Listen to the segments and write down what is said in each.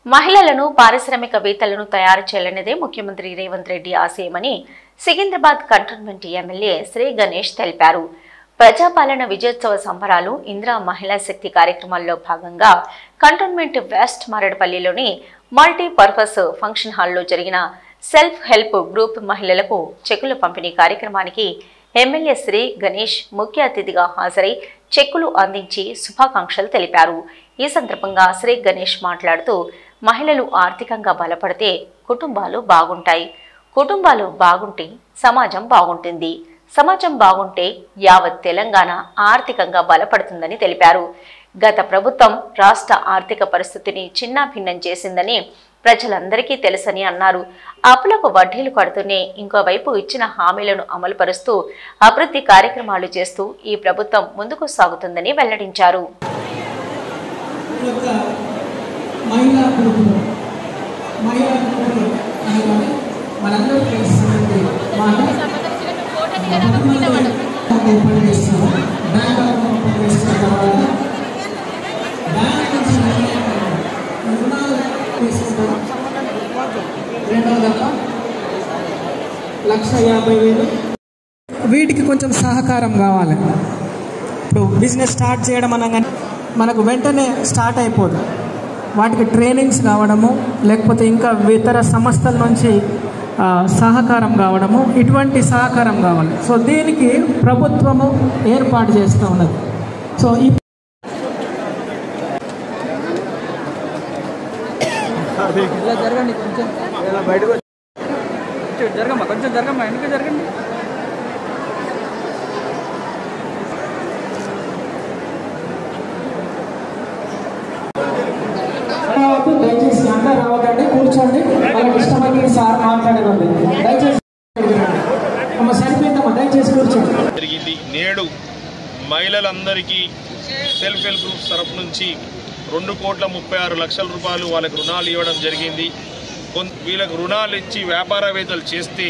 మహిళలను పారిశ్రామికవేత్తలను తయారు చేయాలనేదే ముఖ్యమంత్రి రేవంత్ రెడ్డి ఆశయమని సికింద్రాబాద్ కంటోన్మెంట్ ఎమ్మెల్యే శ్రీ గణేష్ తెలిపారు. ప్రజాపాలన విజయోత్సవ సంబరాలు ఇందిరా మహిళా శక్తి కార్యక్రమాల్లో భాగంగా కంటోన్మెంట్ వెస్ట్ మారేడుపల్లిలోని మల్టీపర్పస్ ఫంక్షన్ హాల్లో జరిగిన సెల్ఫ్ హెల్ప్ గ్రూప్ మహిళలకు చెక్కుల పంపిణీ కార్యక్రమానికి ఎమ్మెల్యే శ్రీ గణేష్ ముఖ్య అతిథిగా హాజరై చెక్కులు అందించి శుభాకాంక్షలు తెలిపారు. ఈ సందర్భంగా శ్రీ గణేష్ మాట్లాడుతూ మహిళలు ఆర్థికంగా బలపడితే కుటుంబాలు బాగుంటాయి, కుటుంబాలు బాగుంటే సమాజం బాగుంటుంది, సమాజం బాగుంటే యావత్ తెలంగాణ ఆర్థికంగా బలపడుతుందని తెలిపారు. గత ప్రభుత్వం రాష్ట్ర ఆర్థిక పరిస్థితిని చిన్నాభిన్నం చేసిందని ప్రజలందరికీ తెలుసని అన్నారు. అప్పులకు వడ్డీలు కడుతూనే ఇంకోవైపు ఇచ్చిన హామీలను అమలుపరుస్తూ అభివృద్ధి కార్యక్రమాలు చేస్తూ ఈ ప్రభుత్వం ముందుకు సాగుతుందని వెల్లడించారు. వీటికి కొంచెం సహకారం కావాలి. ఇప్పుడు బిజినెస్ స్టార్ట్ చేయడం అనగానే మనకు వెంటనే స్టార్ట్ అయిపోదు. వాటికి ట్రైనింగ్స్ కావడము, లేకపోతే ఇంకా ఇతర సంస్థల నుంచి సహకారం కావడము, ఇటువంటి సహకారం కావాలి. సో దీనికి ప్రభుత్వము ఏర్పాటు చేస్తూ ఉన్నది. సో ఈ జరగండి, కొంచెం బయటకు జరగమ్మా, కొంచెం జరగమ్మా, ఎందుకు జరగండి. దయచేసి అందరూ రావకండి, కూర్చోండి. వాళ్ళకి ఇష్టమైతే సార్ మాట్లాడేదండి. దయచేసి సరిపోయిందమ్మా, దయచేసి కూర్చోండి. జరిగింది. నేడు మహిళలందరికీ సెల్ఫ్ హెల్ప్ గ్రూప్స్ తరఫు నుంచి 2,36,00,000 రూపాయలు వాళ్ళకి రుణాలు ఇవ్వడం జరిగింది. వీళ్ళకి రుణాలు ఇచ్చి వ్యాపారవేత్తలు చేస్తే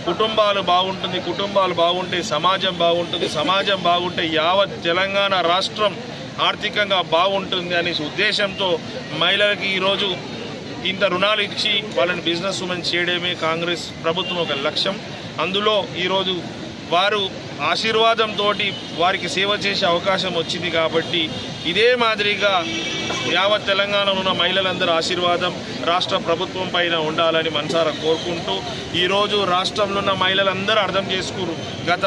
కుటుంబాలు బాగుంటుంది, కుటుంబాలు బాగుంటే సమాజం బాగుంటుంది, సమాజం బాగుంటే యావత్ తెలంగాణ రాష్ట్రం ఆర్థికంగా బాగుంటుంది అనే ఉద్దేశంతో మహిళలకి ఈరోజు ఇంత రుణాలు ఇచ్చి వాళ్ళని బిజినెస్ ఉమెన్ చేయడమే కాంగ్రెస్ ప్రభుత్వం ఒక లక్ష్యం. అందులో ఈరోజు వారు ఆశీర్వాదంతో వారికి సేవ చేసే అవకాశం వచ్చింది. కాబట్టి ఇదే మాదిరిగా యావత్ తెలంగాణలో ఉన్న మహిళలందరూ ఆశీర్వాదం రాష్ట్ర ప్రభుత్వం పైన ఉండాలని మనసారా కోరుకుంటూ ఈరోజు రాష్ట్రంలో ఉన్న మహిళలందరూ అర్థం చేసుకున్నారు గత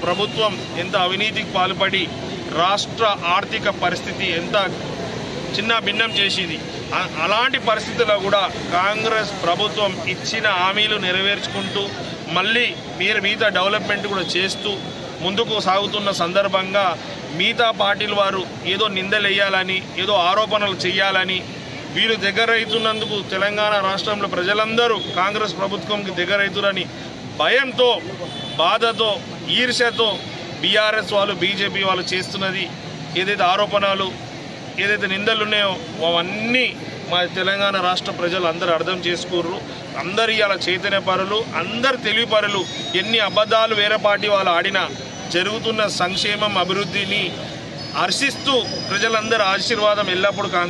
ప్రభుత్వం ఎంత అవినీతికి పాల్పడి రాష్ట్ర ఆర్థిక పరిస్థితి ఎంత చిన్న భిన్నం చేసింది. అలాంటి పరిస్థితుల్లో కూడా కాంగ్రెస్ ప్రభుత్వం ఇచ్చిన హామీలు నెరవేర్చుకుంటూ మళ్ళీ మిగతా డెవలప్మెంట్ కూడా చేస్తూ ముందుకు సాగుతున్న సందర్భంగా మిగతా పార్టీల వారు ఏదో నిందలేయాలని, ఏదో ఆరోపణలు చేయాలని, వీరు దగ్గర అవుతున్నందుకు తెలంగాణ రాష్ట్రంలో ప్రజలందరూ కాంగ్రెస్ ప్రభుత్వంకి దగ్గర అవుతారని భయంతో, బాధతో, ఈర్ష్యతో బీఆర్ఎస్ వాళ్ళు, బీజేపీ వాళ్ళు చేస్తున్నది ఏదైతే ఆరోపణలు, ఏదైతే నిందలు ఉన్నాయో అవన్నీ మా తెలంగాణ రాష్ట్ర ప్రజలు అందరూ అర్థం చేసుకుర్రు. అందరు ఇలా చైతన్యపరులు, అందరు తెలివిపరులు. ఎన్ని అబద్ధాలు వేరే పార్టీ వాళ్ళు ఆడినా జరుగుతున్న సంక్షేమం, అభివృద్ధిని హర్షిస్తూ ప్రజలందరూ ఆశీర్వాదం ఎల్లప్పుడూ కాంగ్రెస్